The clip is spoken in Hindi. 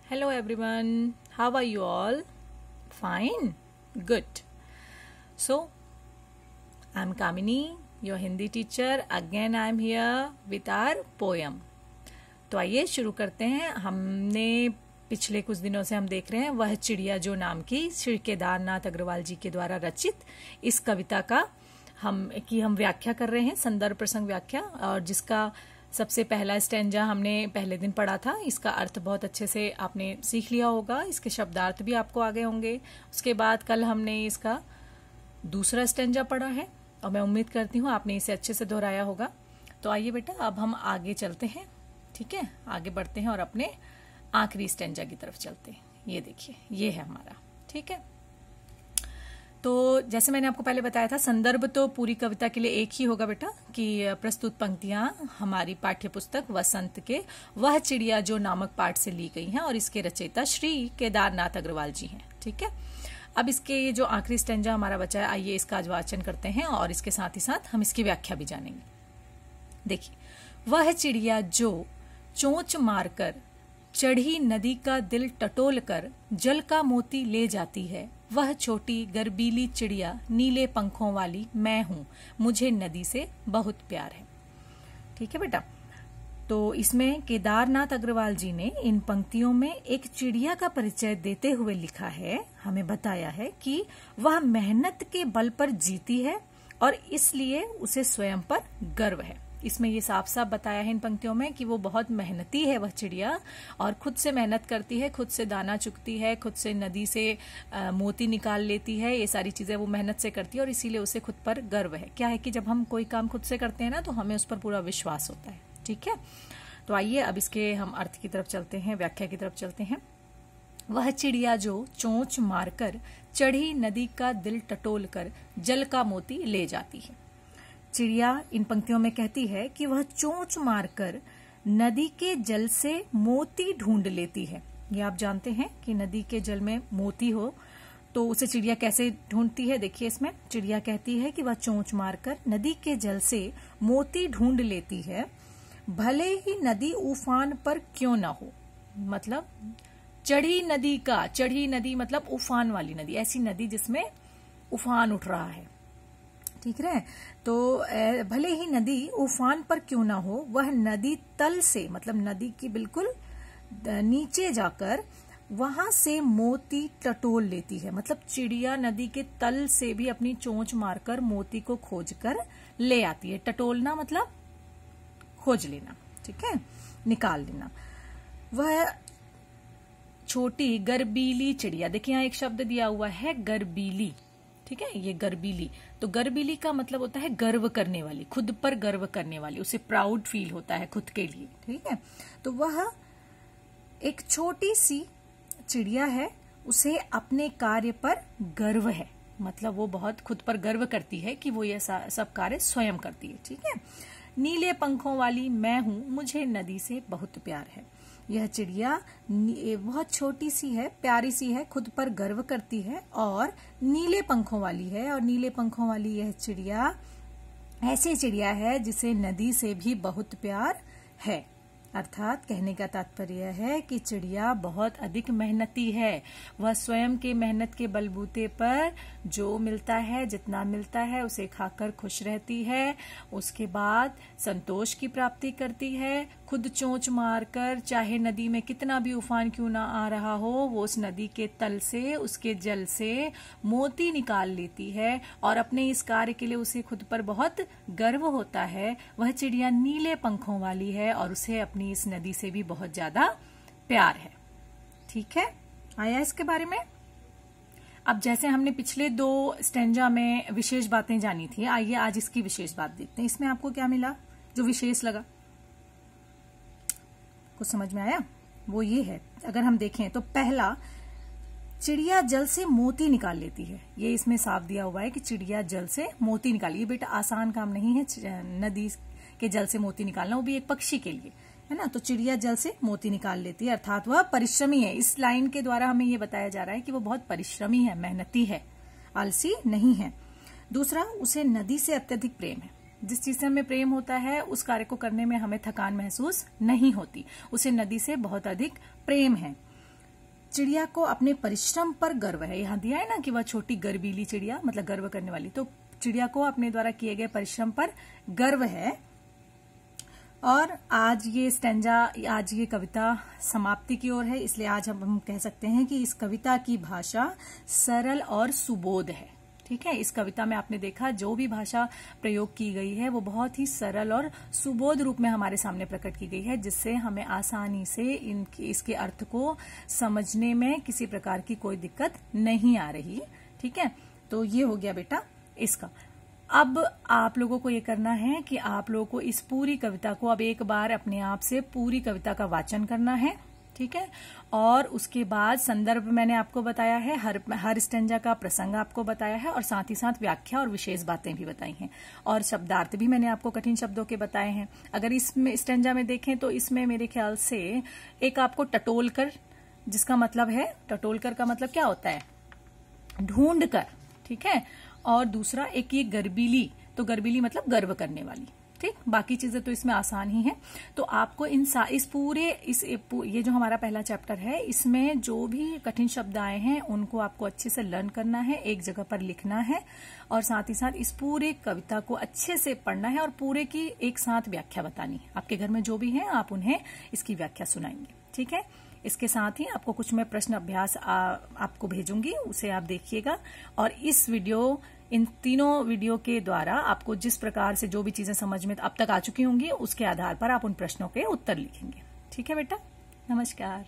Hello everyone, how are you all? Fine? Good. So, I'm Kamini, your Hindi teacher. Again I am here with our poem. तो आइए शुरू करते हैं। हमने पिछले कुछ दिनों से हम देख रहे हैं वह चिड़िया जो नाम की श्री केदारनाथ अग्रवाल जी के द्वारा रचित इस कविता का हम व्याख्या कर रहे हैं, संदर्भ प्रसंग व्याख्या, और जिसका सबसे पहला स्टैंजा हमने पहले दिन पढ़ा था। इसका अर्थ बहुत अच्छे से आपने सीख लिया होगा, इसके शब्दार्थ भी आपको आ गए होंगे। उसके बाद कल हमने इसका दूसरा स्टैंजा पढ़ा है और मैं उम्मीद करती हूँ आपने इसे अच्छे से दोहराया होगा। तो आइए बेटा अब हम आगे चलते हैं, ठीक है, आगे बढ़ते हैं और अपने आखिरी स्टैंजा की तरफ चलते हैं। ये देखिए, ये है हमारा, ठीक है। तो जैसे मैंने आपको पहले बताया था, संदर्भ तो पूरी कविता के लिए एक ही होगा बेटा कि प्रस्तुत पंक्तियां हमारी पाठ्य पुस्तक वसंत के वह चिड़िया जो नामक पाठ से ली गई हैं और इसके रचयिता श्री केदारनाथ अग्रवाल जी हैं, ठीक है। अब इसके ये जो आखिरी स्टैंजा हमारा बचा है, आइए इसका आज वाचन करते हैं और इसके साथ ही साथ हम इसकी व्याख्या भी जानेंगे। देखिए, वह चिड़िया जो चोंच मारकर चढ़ी नदी का दिल टटोल कर जल का मोती ले जाती है, वह छोटी गर्बीली चिड़िया नीले पंखों वाली मैं हूँ, मुझे नदी से बहुत प्यार है। ठीक है बेटा। तो इसमें केदारनाथ अग्रवाल जी ने इन पंक्तियों में एक चिड़िया का परिचय देते हुए लिखा है, हमें बताया है कि वह मेहनत के बल पर जीती है और इसलिए उसे स्वयं पर गर्व है। इसमें ये साफ साफ बताया है इन पंक्तियों में कि वो बहुत मेहनती है वह चिड़िया, और खुद से मेहनत करती है, खुद से दाना चुगती है, खुद से नदी से मोती निकाल लेती है। ये सारी चीजें वो मेहनत से करती है और इसीलिए उसे खुद पर गर्व है। क्या है कि जब हम कोई काम खुद से करते हैं ना, तो हमें उस पर पूरा विश्वास होता है, ठीक है। तो आइए अब इसके हम अर्थ की तरफ चलते हैं, व्याख्या की तरफ चलते हैं। वह चिड़िया जो चोंच मारकर चढ़ी नदी का दिल टटोल कर जल का मोती ले जाती है। चिड़िया इन पंक्तियों में कहती है कि वह चोंच मारकर नदी के जल से मोती ढूंढ लेती है। ये आप जानते हैं कि नदी के जल में मोती हो तो उसे चिड़िया कैसे ढूंढती है। देखिए, इसमें चिड़िया कहती है कि वह चोंच मारकर नदी के जल से मोती ढूंढ लेती है, भले ही नदी उफान पर क्यों ना हो। मतलब चढ़ी नदी मतलब उफान वाली नदी, ऐसी नदी जिसमें उफान उठ रहा है, ठीक है। तो भले ही नदी उफान पर क्यों ना हो, वह नदी तल से मतलब नदी की बिल्कुल नीचे जाकर वहां से मोती टटोल लेती है। मतलब चिड़िया नदी के तल से भी अपनी चोंच मारकर मोती को खोजकर ले आती है। टटोलना मतलब खोज लेना, ठीक है, निकाल लेना। वह छोटी गर्बीली चिड़िया, देखिए यहाँ एक शब्द दिया हुआ है गर्बीली, ठीक है, ये गर्बीली। तो गर्बीली का मतलब होता है गर्व करने वाली, खुद पर गर्व करने वाली, उसे प्राउड फील होता है खुद के लिए, ठीक है। तो वह एक छोटी सी चिड़िया है, उसे अपने कार्य पर गर्व है। मतलब वो बहुत खुद पर गर्व करती है कि वो ये सब कार्य स्वयं करती है, ठीक है। नीले पंखों वाली मैं हूं, मुझे नदी से बहुत प्यार है। यह चिड़िया बहुत छोटी सी है, प्यारी सी है, खुद पर गर्व करती है और नीले पंखों वाली है। और नीले पंखों वाली यह चिड़िया ऐसी चिड़िया है जिसे नदी से भी बहुत प्यार है। अर्थात कहने का तात्पर्य है कि चिड़िया बहुत अधिक मेहनती है। वह स्वयं के मेहनत के बलबूते पर जो मिलता है, जितना मिलता है, उसे खाकर खुश रहती है। उसके बाद संतोष की प्राप्ति करती है। खुद चोंच मारकर चाहे नदी में कितना भी उफान क्यों ना आ रहा हो, वो उस नदी के तल से, उसके जल से मोती निकाल लेती है और अपने इस कार्य के लिए उसे खुद पर बहुत गर्व होता है। वह चिड़िया नीले पंखों वाली है और उसे अपनी इस नदी से भी बहुत ज्यादा प्यार है, ठीक है। आया इसके बारे में। अब जैसे हमने पिछले दो स्टैंजा में विशेष बातें जानी थी, आइए आज इसकी विशेष बात देखते हैं। इसमें आपको क्या मिला जो विशेष लगा, कुछ समझ में आया? वो ये है, अगर हम देखें तो पहला, चिड़िया जल से मोती निकाल लेती है। ये इसमें साफ दिया हुआ है कि चिड़िया जल से मोती निकाली। ये बेटा आसान काम नहीं है नदी के जल से मोती निकालना, वो भी एक पक्षी के लिए, है ना। तो चिड़िया जल से मोती निकाल लेती है, अर्थात वह परिश्रमी है। इस लाइन के द्वारा हमें ये बताया जा रहा है कि वो बहुत परिश्रमी है, मेहनती है, आलसी नहीं है। दूसरा, उसे नदी से अत्यधिक प्रेम है। जिस चीज से हमें प्रेम होता है उस कार्य को करने में हमें थकान महसूस नहीं होती। उसे नदी से बहुत अधिक प्रेम है। चिड़िया को अपने परिश्रम पर गर्व है। यहाँ दिया है ना कि वह छोटी गर्वीली चिड़िया, मतलब गर्व करने वाली। तो चिड़िया को अपने द्वारा किए गए परिश्रम पर गर्व है। और आज ये कविता समाप्ति की ओर है, इसलिए आज हम कह सकते हैं कि इस कविता की भाषा सरल और सुबोध है। ठीक है, इस कविता में आपने देखा जो भी भाषा प्रयोग की गई है वो बहुत ही सरल और सुबोध रूप में हमारे सामने प्रकट की गई है, जिससे हमें आसानी से इसके अर्थ को समझने में किसी प्रकार की कोई दिक्कत नहीं आ रही। ठीक है, तो ये हो गया बेटा इसका। अब आप लोगों को ये करना है कि आप लोगों को इस पूरी कविता को अब एक बार अपने आप से पूरी कविता का वाचन करना है। ठीक है, और उसके बाद संदर्भ मैंने आपको बताया है, हर स्टेंजा का प्रसंग आपको बताया है, और साथ ही साथ व्याख्या और विशेष बातें भी बताई हैं, और शब्दार्थ भी मैंने आपको कठिन शब्दों के बताए हैं। अगर इसमें स्टेंजा में देखें तो इसमें मेरे ख्याल से एक आपको टटोलकर, जिसका मतलब है, टटोलकर का मतलब क्या होता है, ढूंढ कर। ठीक है, और दूसरा एक ये गर्बीली, तो गर्बीली मतलब गर्व करने वाली। ठीक, बाकी चीजें तो इसमें आसान ही है। तो आपको ये जो हमारा पहला चैप्टर है, इसमें जो भी कठिन शब्द आए हैं उनको आपको अच्छे से लर्न करना है, एक जगह पर लिखना है, और साथ ही साथ इस पूरे कविता को अच्छे से पढ़ना है, और पूरे की एक साथ व्याख्या बतानी है। आपके घर में जो भी है आप उन्हें इसकी व्याख्या सुनाएंगे। ठीक है, इसके साथ ही आपको कुछ मैं प्रश्न अभ्यास आपको भेजूंगी, उसे आप देखिएगा। और इन तीनों वीडियो के द्वारा आपको जिस प्रकार से जो भी चीजें समझ में अब तक आ चुकी होंगी, उसके आधार पर आप उन प्रश्नों के उत्तर लिखेंगे। ठीक है बेटा, नमस्कार।